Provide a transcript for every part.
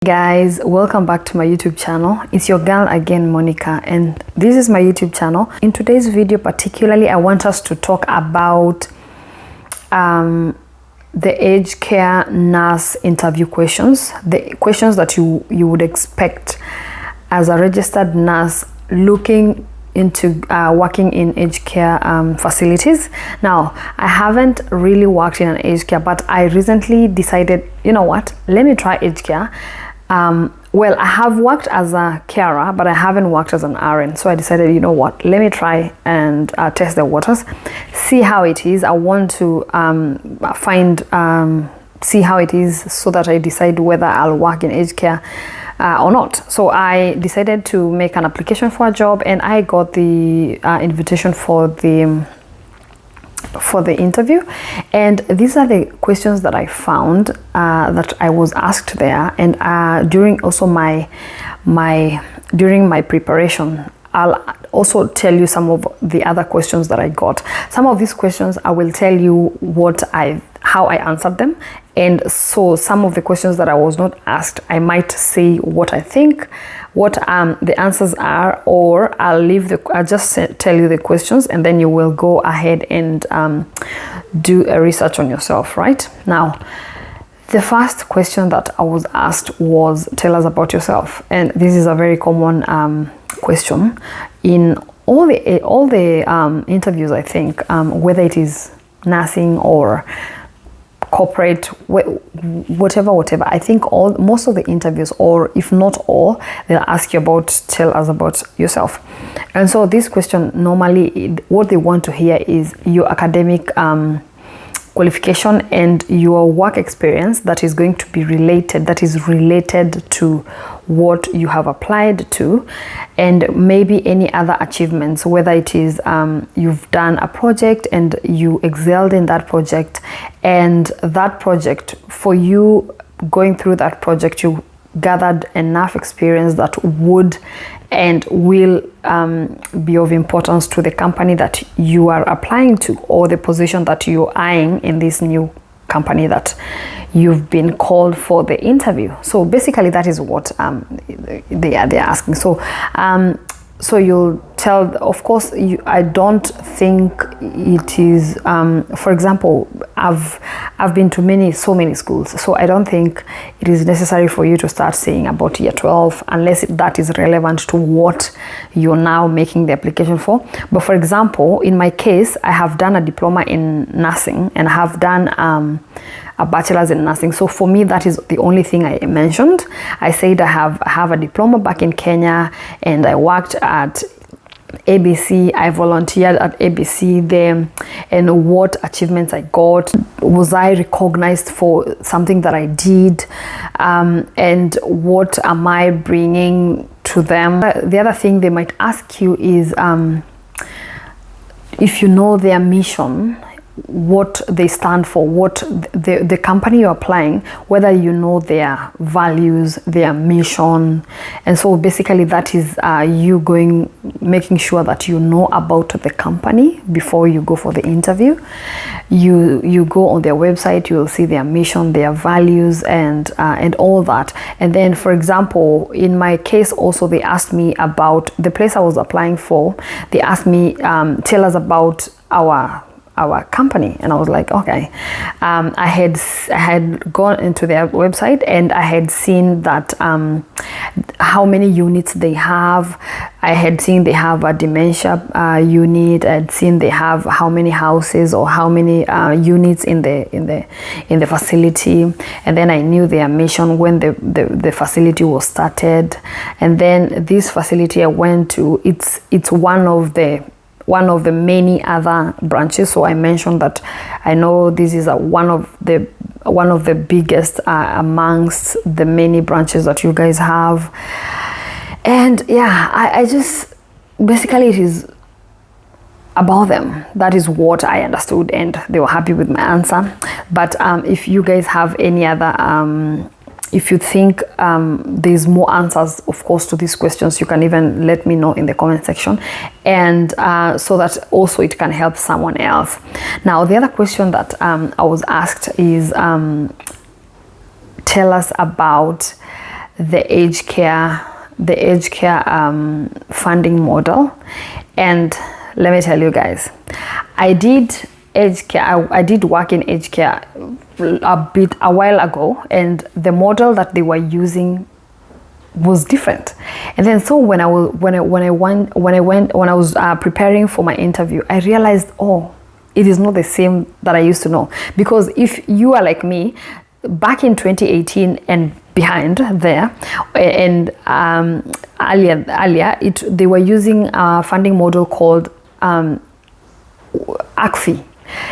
Guys, welcome back to my YouTube channel. It's your girl again, Monica, and this is my YouTube channel. In today's video particularly, I want us to talk about the aged care nurse interview questions, the questions that you would expect as a registered nurse looking into working in aged care facilities. Now, I haven't really worked in an aged care, but I recently decided, you know what, let me try aged care. Well, I have worked as a carer, but I haven't worked as an RN. So I decided, you know what, let me try and test the waters, see how it is. I want to see how it is so that I decide whether I'll work in aged care or not. So I decided to make an application for a job, and I got the invitation for the interview, and these are the questions that I found that I was asked there. And during also during my preparation, I'll also tell you some of the other questions that I got. Some of these questions I will tell you how I answered them, and so some of the questions that I was not asked, I might say what I think, what the answers are, or I'll just tell you the questions, and then you will go ahead and do a research on yourself. Right now, the first question that I was asked was, tell us about yourself. And this is a very common question in all the interviews, I think, whether it is nursing or corporate, whatever. I think most of the interviews, or if not all, they'll ask you about, tell us about yourself. And so this question, normally what they want to hear is your academic qualification and your work experience that is going to be related to what you have applied to, and maybe any other achievements, whether it is you've done a project and you excelled in that project, and that project, for you going through that project, you gathered enough experience that would and will be of importance to the company that you are applying to, or the position that you're eyeing in this new company that you've been called for the interview. So basically that is what they're asking. So you'll tell, of course, I don't think it is, for example, I've been to so many schools, so I don't think it is necessary for you to start saying about year 12 unless that is relevant to what you're now making the application for. But for example, in my case, I have done a diploma in nursing and I have done a bachelor's in nursing. So for me, that is the only thing I mentioned. I said I have a diploma back in Kenya, and I worked at ABC. I volunteered at ABC there, and what achievements I got. Was I recognized for something that I did? And what am I bringing to them? The other thing they might ask you is if you know their mission, what they stand for, what the company you're applying, whether you know their values, their mission. And so basically that is you making sure that you know about the company before you go for the interview. You go on their website, you will see their mission, their values, and all that. And then, for example, in my case also, they asked me about the place I was applying for. They asked me, tell us about our company, and I was like, okay. I had gone into their website, and I had seen that how many units they have. I had seen they have a dementia unit. I had seen they have how many houses or how many units in the facility, and then I knew their mission when the facility was started. And then this facility I went to, it's one of the many other branches. So I mentioned that I know this is one of the biggest amongst the many branches that you guys have. And yeah, I just basically, it is about them. That is what I understood, and they were happy with my answer. But if you guys have any other if you think there's more answers, of course, to these questions, you can even let me know in the comment section, and so that also it can help someone else. Now, the other question that I was asked is, tell us about the aged care funding model. And let me tell you guys, I did aged care. I did work in aged care a while ago, and the model that they were using was different. And then so when I was preparing for my interview, I realized, oh, it is not the same that I used to know. Because if you are like me, back in 2018 and behind there, and earlier, they were using a funding model called ACFI.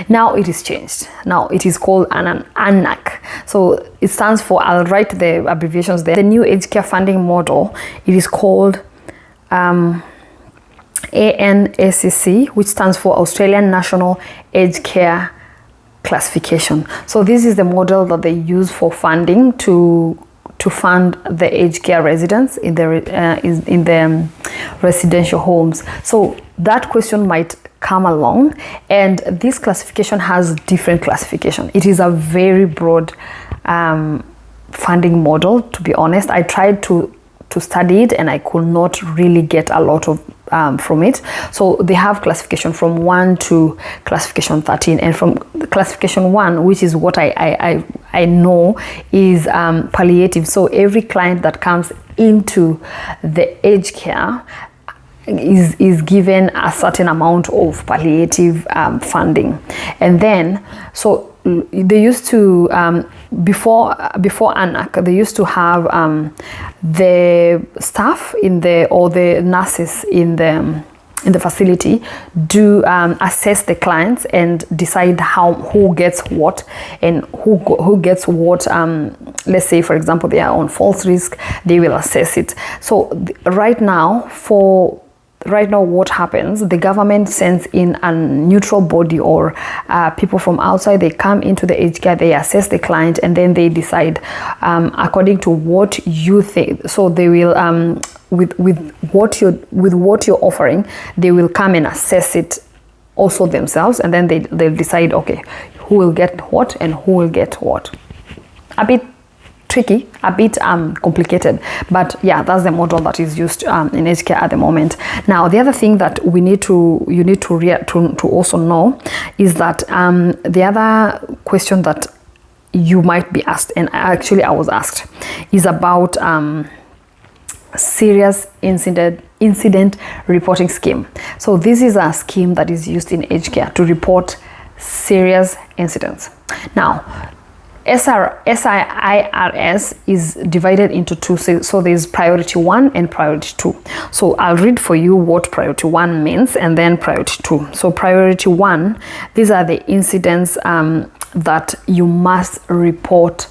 Now it is changed. Now it is called an ANAC. So it stands for, I'll write the abbreviations there. The new aged care funding model, it is called ANACC, which stands for Australian National Aged Care Classification. So this is the model that they use for funding to fund the aged care residents in the residential homes. So that question might come along, and this classification has different classification. It is a very broad funding model, to be honest. I tried to study it and I could not really get a lot of from it. So they have classification from 1 to classification 13, and from classification 1, which is what I know, is palliative. So every client that comes into the aged care is given a certain amount of palliative funding. And then so they used to before ANAC, they used to have the staff or the nurses in the facility do assess the clients and decide who gets what, and who gets what. Let's say, for example, they are on false risk, they will assess it. So right now, what happens, the government sends in a neutral body or people from outside. They come into the aged care, they assess the client, and then they decide according to what you think. So they will with what you're offering, they will come and assess it also themselves, and then they'll decide, okay, who will get what and who will get what. A bit tricky, a bit complicated, but yeah, that's the model that is used in aged care at the moment. Now, the other thing that you need to also know is that the other question that you might be asked, and actually I was asked, is about serious incident reporting scheme. So this is a scheme that is used in aged care to report serious incidents. Now, SIRS is divided into two, so there's priority 1 and priority 2. So I'll read for you what priority 1 means and then priority 2. So priority 1, these are the incidents that you must report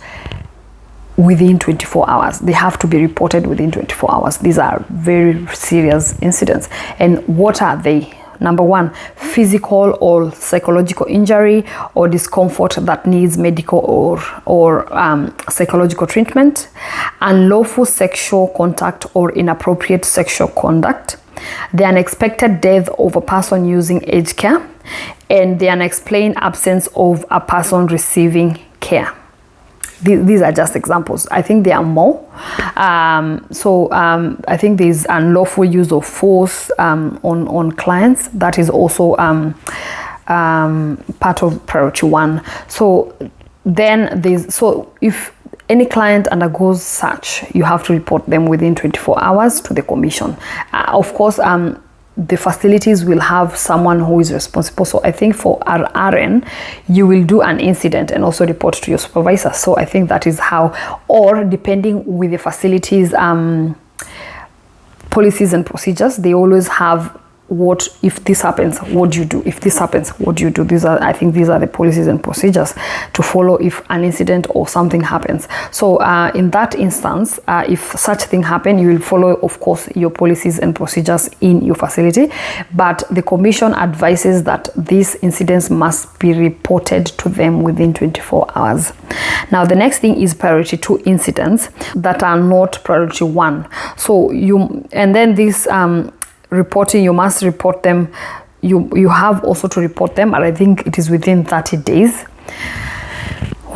within 24 hours. They have to be reported within 24 hours. These are very serious incidents. And what are they? Number 1, physical or psychological injury or discomfort that needs medical or psychological treatment, unlawful sexual contact or inappropriate sexual conduct, the unexpected death of a person using aged care, and the unexplained absence of a person receiving care. These are just examples. I think there are more. I think there's unlawful use of force on clients. That is also part of priority 1. So then if any client undergoes such, you have to report them within 24 hours to the commission. Of course, the facilities will have someone who is responsible. So I think for RN, you will do an incident and also report to your supervisor. So I think that is how, or depending with the facilities policies and procedures, they always have what if this happens, what do you do? If this happens, what do you do? I think these are the policies and procedures to follow if an incident or something happens. So in that instance, if such thing happen, you will follow, of course, your policies and procedures in your facility. But the commission advises that these incidents must be reported to them within 24 hours. Now, the next thing is priority 2 incidents that are not priority 1. So this reporting, you must report them. You have also to report them, and I think it is within 30 days.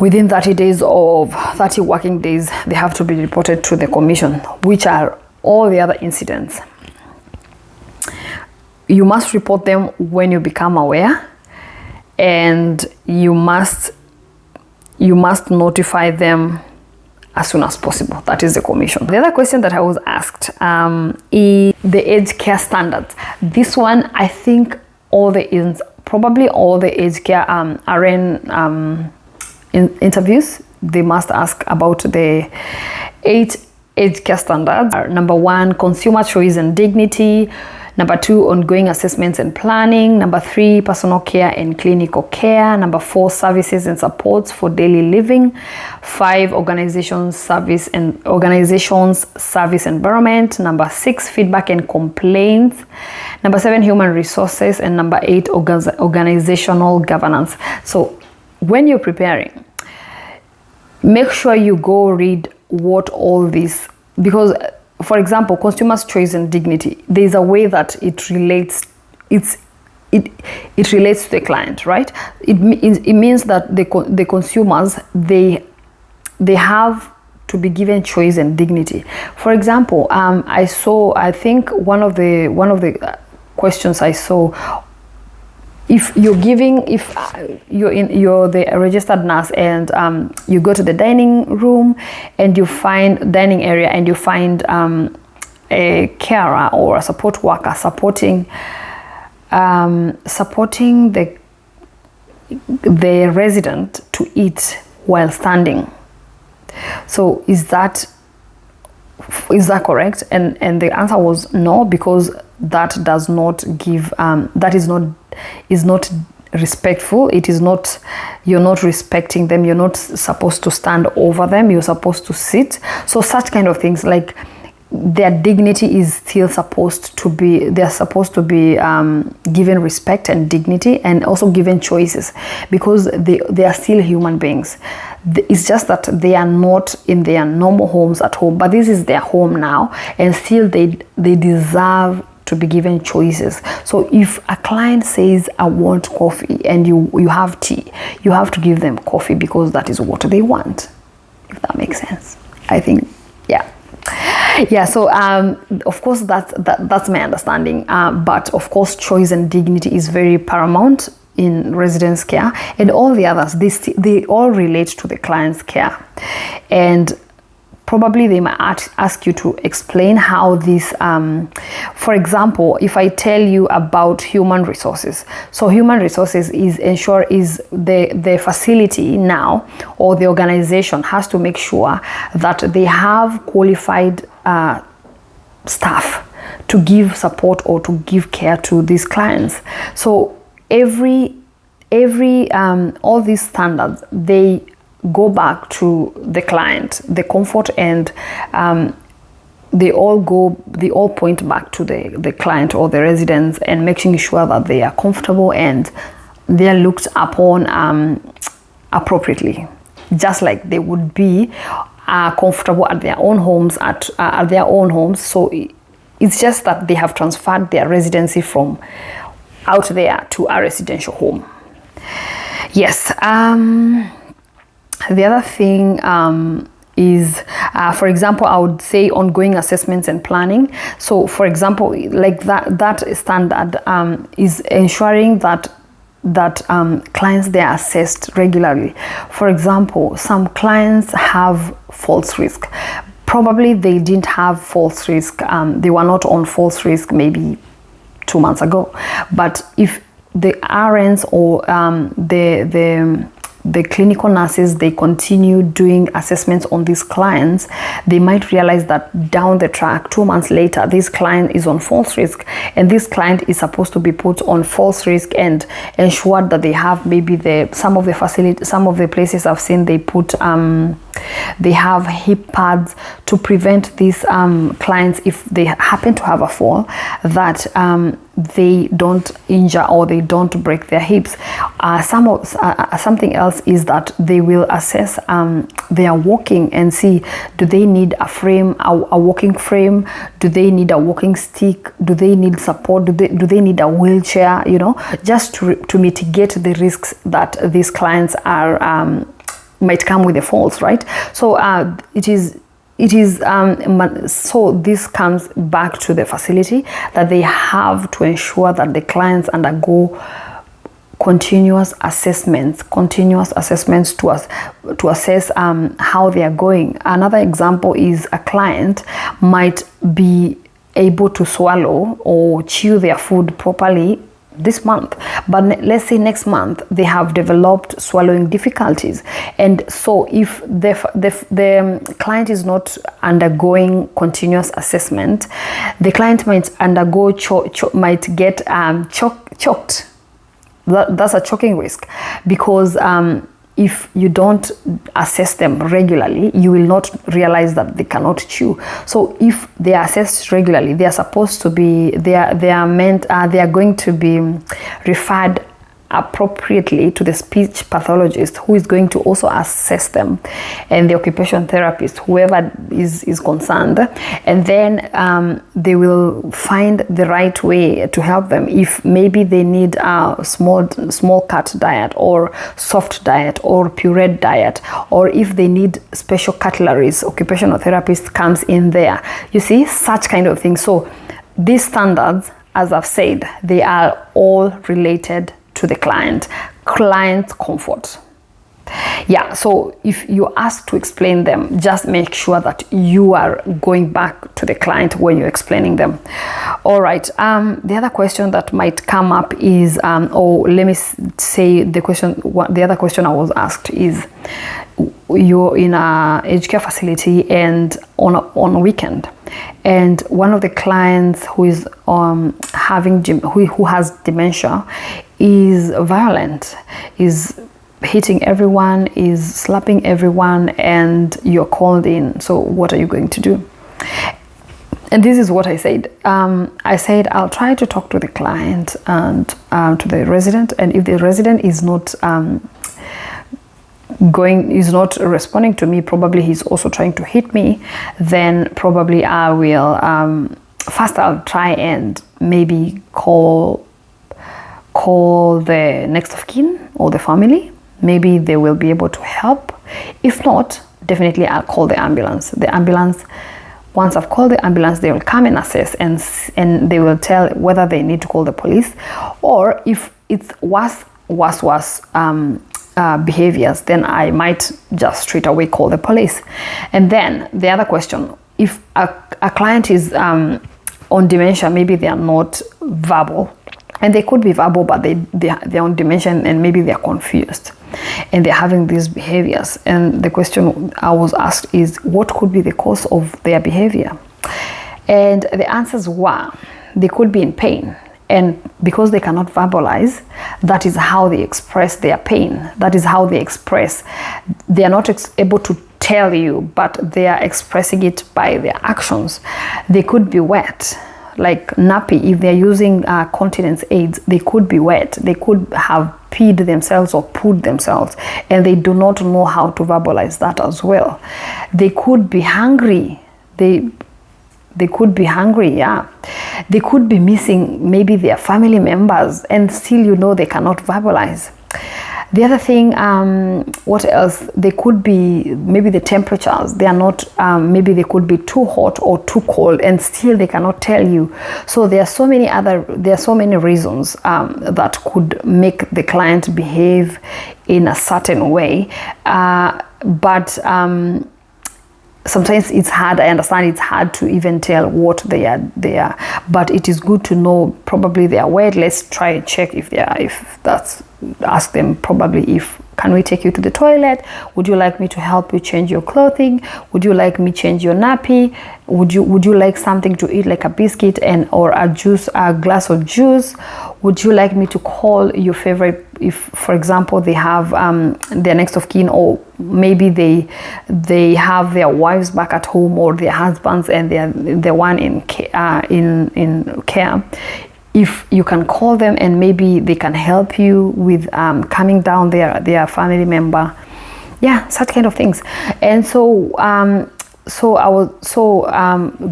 within 30 days of 30 working days, they have to be reported to the commission, which are all the other incidents. You must report them when you become aware, and you must notify them as soon as possible. That is the commission. The other question that I was asked is the aged care standards. This one, I think probably all the aged care RN interviews, they must ask about the 8 aged care standards. Number 1, consumer choice and dignity. Number 2, ongoing assessments and planning. Number 3, personal care and clinical care. Number 4, services and supports for daily living. 5, organizations, service environment. Number 6, feedback and complaints. Number 7, human resources. And number 8, organizational governance. So when you're preparing, make sure you go read what all this, because for example, consumer's choice and dignity, there's a way that it relates to the client, right? It means that the consumers, they have to be given choice and dignity. For example, I think one of the questions I saw, if you're the registered nurse and you go to the dining room and you find dining area and you find a carer or a support worker supporting the resident to eat while standing. So is that correct? And the answer was no, because that does not give that is not respectful. It is not, you're not respecting them. You're not supposed to stand over them. You're supposed to sit. So such kind of things, like their dignity is still supposed to be, they're supposed to be given respect and dignity, and also given choices, because they are still human beings. It's just that they are not in their normal homes at home, but this is their home now, and still they deserve to be given choices. So if a client says, I want coffee, and you have tea, you have to give them coffee because that is what they want, if that makes sense. I think, yeah. So of course that's my understanding, but of course choice and dignity is very paramount in residence care, and all the others, they all relate to the client's care. And probably they might ask you to explain how this, for example, if I tell you about human resources. So human resources is the facility now, or the organization has to make sure that they have qualified staff to give support or to give care to these clients. So every all these standards, they go back to the client, the comfort, and they all point back to the client or the residents, and making sure that they are comfortable and they are looked upon appropriately, just like they would be comfortable at their own homes. So it's just that they have transferred their residency from out there to a residential home. Yes. The other thing is, for example, I would say ongoing assessments and planning. So for example, like that standard is ensuring that clients, they are assessed regularly. For example, some clients have false risk. Probably they didn't have false risk. They were not on false risk maybe 2 months ago. But if the RNs or the clinical nurses, they continue doing assessments on these clients, they might realize that down the track, 2 months later, this client is on false risk, and this client is supposed to be put on false risk and ensured that they have maybe some of the places I've seen, they put they have hip pads to prevent these clients, if they happen to have a fall, that they don't injure or they don't break their hips. Something else is that they will assess their walking and see, do they need a frame, a walking frame? Do they need a walking stick? Do they need support? Do they need a wheelchair? You know, just to mitigate the risks that these clients are might come with the faults, right? So so this comes back to the facility, that they have to ensure that the clients undergo continuous assessments to assess how they are going. Another example is a client might be able to swallow or chew their food properly this month, but let's say next month they have developed swallowing difficulties, and so if the client is not undergoing continuous assessment, the client might undergo might get choked. That's a choking risk, because if you don't assess them regularly, you will not realize that they cannot chew. So if they are assessed regularly, they are supposed to be, they are going to be referred appropriately to the speech pathologist, who is going to also assess them, and the occupational therapist, whoever is concerned, and then they will find the right way to help them. If maybe they need a small cut diet, or soft diet, or pureed diet, or if they need special cutleries, occupational therapist comes in there. You see, such kind of things. So these standards, as I've said, they are all related to the client comfort. Yeah, so if you ask to explain them, just make sure that you are going back to the client when you're explaining them. All right, the other question that might come up is, or let me say the other question I was asked is, you're in a aged care facility and on a weekend, and one of the clients who is who has dementia is violent, is hitting everyone, is slapping everyone, and you're called in. So what are you going to do? And this is what I said. I said I'll try to talk to the client and to the resident, and if the resident is not responding to me, probably he's also trying to hit me, then probably I will first I'll try and maybe call the next of kin or the family. Maybe they will be able to help. If not, definitely I'll call the ambulance. Once I've called the ambulance, they will come and assess, and they will tell whether they need to call the police, or if it's worse behaviors, then I might just straight away call the police. And then the other question, if a client is on dementia, maybe they are not verbal, and they could be verbal, but they're on dementia, and maybe they're confused and they're having these behaviors. And the question I was asked is, what could be the cause of their behavior? And the answers were, they could be in pain. And because they cannot verbalize, that is how they express their pain. That is how they express. They are not able to tell you, but they are expressing it by their actions. They could be wet, like nappy. If they're using continence aids, they could be wet. They could have peed themselves or pooed themselves, and they do not know how to verbalize that as well. They could be hungry. They could be hungry, yeah. They could be missing maybe their family members, and still they cannot verbalize. The other thing, what else? They could be, maybe the temperatures, they are not, maybe they could be too hot or too cold, and still they cannot tell you. So there are so many reasons that could make the client behave in a certain way. But sometimes it's hard. I understand it's hard to even tell what they are, but it is good to know. Probably they are wet. Let's try and check if that's, ask them probably if, can we take you to the toilet? Would you like me to help you change your clothing? Would you like me change your nappy? Would you like something to eat, like a biscuit or a glass of juice? Would you like me to call your favorite, if for example they have their next of kin, or maybe they have their wives back at home, or their husbands, and they're one in care. If you can call them, and maybe they can help you with calming down their family member. Yeah, such kind of things. And so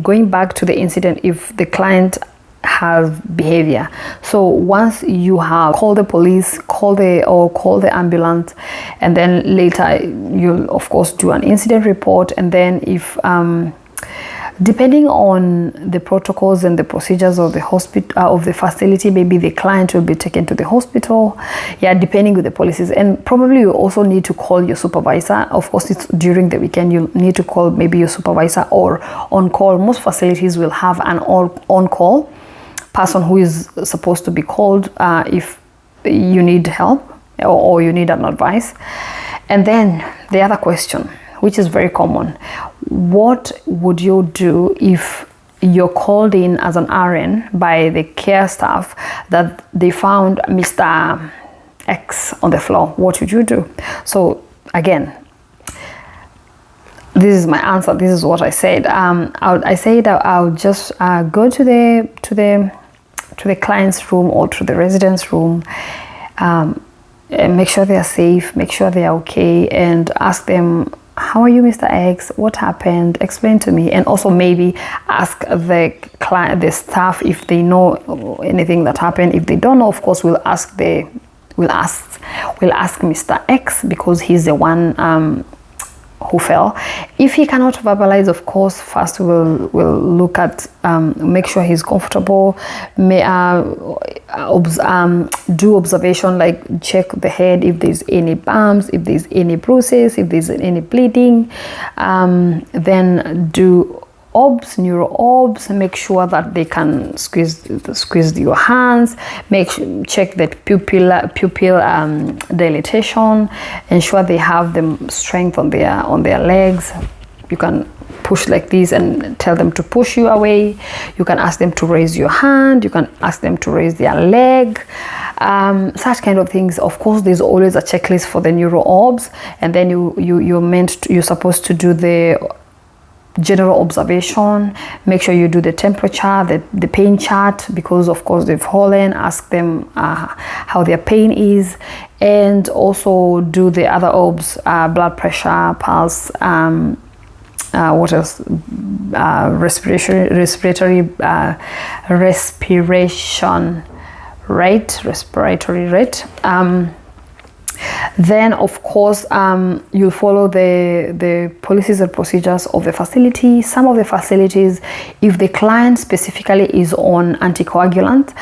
going back to the incident, if the client has behavior. So once you have called the police, call the ambulance, and then later you'll of course do an incident report, and then if depending on the protocols and the procedures of the hospital of the facility, maybe the client will be taken to the hospital, depending with the policies. And probably you also need to call your supervisor. Of course, it's during the weekend, you need to call maybe your supervisor or on call. Most facilities will have an on call person who is supposed to be called if you need help or you need an advice. And then the other question, which is very common: what would you do if you're called in as an RN by the care staff that they found Mr. X on the floor? What would you do? So again, this is my answer. This is what I said. I said I'll just go to the client's room or to the resident's room, and make sure they are safe, make sure they are okay, and ask them, how are you, Mr. X? What happened? Explain to me. And also maybe ask the client, the staff, if they know anything that happened. If they don't know, of course, we'll ask Mr. X, because he's the one who fell. If he cannot verbalize, of course, first we'll look at make sure he's comfortable, do observation, like check the head if there's any bumps, if there's any bruises, if there's any bleeding, then do neuro obs, make sure that they can squeeze your hands, check the pupil dilatation, ensure they have the strength on their legs. You can push like this and tell them to push you away. You can ask them to raise your hand, you can ask them to raise their leg, such kind of things. Of course, there's always a checklist for the neuro obs, and then you're supposed to do the general observation. Make sure you do the temperature, the pain chart, because of course they've fallen. Ask them how their pain is, and also do the other obs, blood pressure, pulse, what else, respiratory rate. Then of course you'll follow the policies and procedures of the facility. Some of the facilities, if the client specifically is on anticoagulant,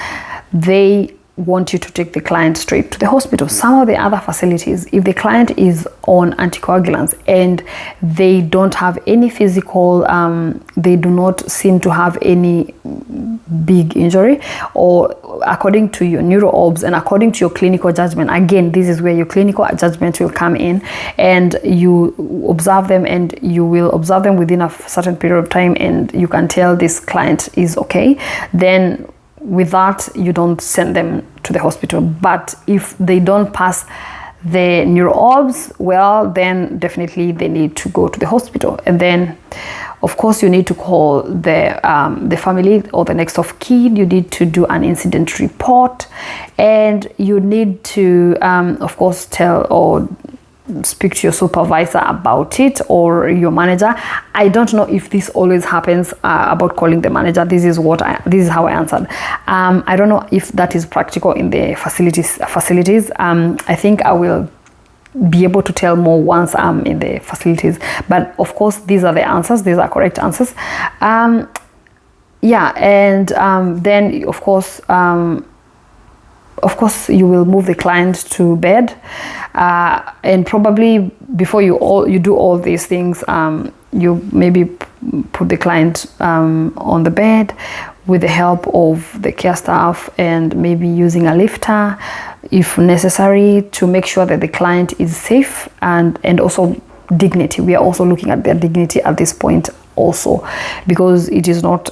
they want you to take the client straight to the hospital. Some of the other facilities, if the client is on anticoagulants and they don't have any physical, they do not seem to have any big injury, or according to your neuro obs and according to your clinical judgment, again, this is where your clinical judgment will come in, and you observe them, and you will observe them within a certain period of time, and you can tell this client is okay. Then with that, you don't send them to the hospital. But if they don't pass the neuro obs, well, then definitely they need to go to the hospital. And then of course you need to call the family or the next of kin. You need to do an incident report, and you need to of course tell or speak to your supervisor about it, or your manager. I don't know if this always happens about calling the manager. This is how I answered. I don't know if that is practical in the facilities. I think I will be able to tell more once I'm in the facilities. But of course, these are the answers. These are correct answers. And then of course you will move the client to bed, and probably before you do all these things, you maybe put the client on the bed with the help of the care staff, and maybe using a lifter if necessary, to make sure that the client is safe, and also dignity. We are also looking at their dignity at this point also, because it is not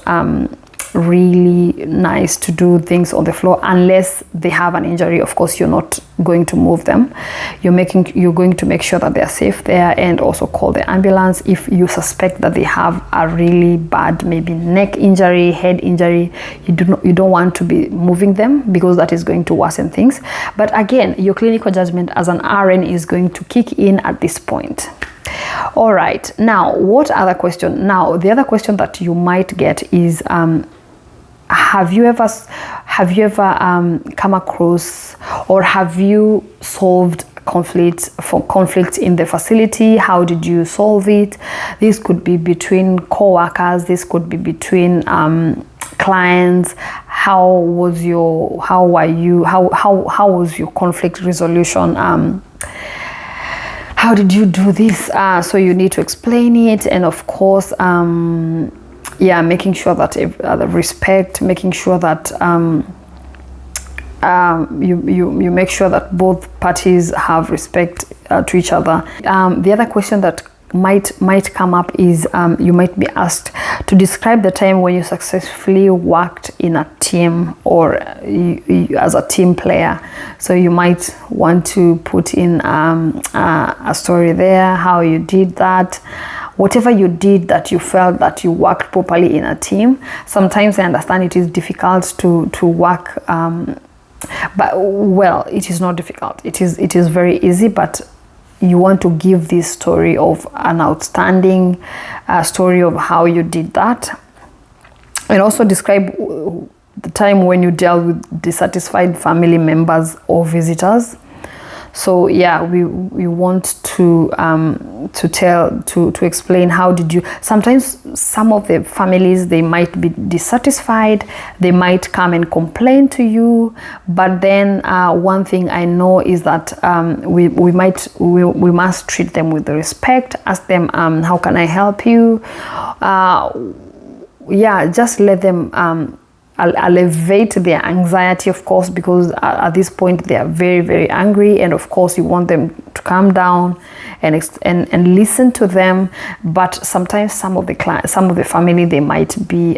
really nice to do things on the floor unless they have an injury. Of course, you're not going to move them. You're going to make sure that they're safe there, and also call the ambulance if you suspect that they have a really bad, maybe neck injury, head injury. You don't want to be moving them, because that is going to worsen things. But again, your clinical judgment as an RN is going to kick in at this point. All right, now what other question? Now the other question that you might get is have you ever come across, or have you solved conflict in the facility? How did you solve it? This could be between co-workers, this could be between clients. How was your conflict resolution? How did you do this? So you need to explain it, and of course, making sure that the respect, making sure that you make sure that both parties have respect to each other. The other question that might come up is you might be asked to describe the time when you successfully worked in a team, or as a team player. So you might want to put in a story there, how you did that, whatever you did that you felt that you worked properly in a team. Sometimes I understand it is difficult to work, but well, it is not difficult. It is very easy, but you want to give this story of an outstanding story of how you did that, and also describe the time when you dealt with dissatisfied family members or visitors. So yeah, we want to explain how did you. Sometimes some of the families, they might be dissatisfied, they might come and complain to you, but then one thing I know is that we must treat them with respect. Ask them, how can I help you? Just let them elevate their anxiety, of course, because at this point they are very, very angry, and of course you want them to calm down and listen to them. But sometimes some of the family, they might be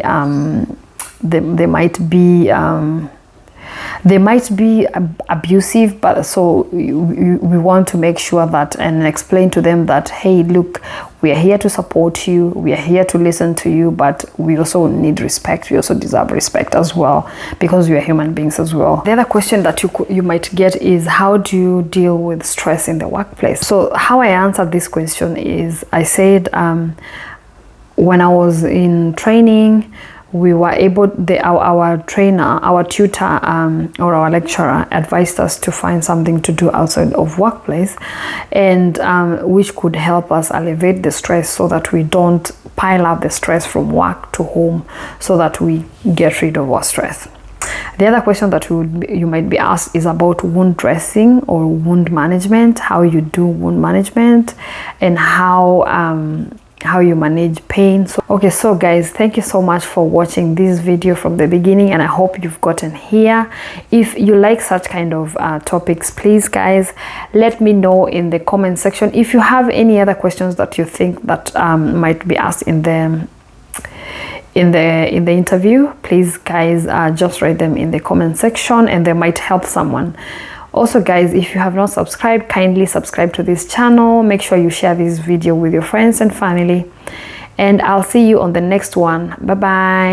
abusive, but so we want to make sure that and explain to them that, hey, look, we are here to support you, we are here to listen to you, but we also need respect. We also deserve respect as well, because we are human beings as well. The other question that you might get is, how do you deal with stress in the workplace? So how I answered this question is, I said when I was in training, we were able, our trainer, our tutor, or our lecturer advised us to find something to do outside of workplace, and which could help us elevate the stress, so that we don't pile up the stress from work to home, so that we get rid of our stress. The other question that you might be asked is about wound dressing or wound management, how you do wound management, and how you manage pain. So guys, thank you so much for watching this video from the beginning, and I hope you've gotten here. If you like such kind of topics, please guys, let me know in the comment section. If you have any other questions that you think that might be asked in the interview, please guys, just write them in the comment section, and they might help someone. Also guys, if you have not subscribed, kindly subscribe to this channel. Make sure you share this video with your friends and family, and I'll see you on the next one. Bye bye.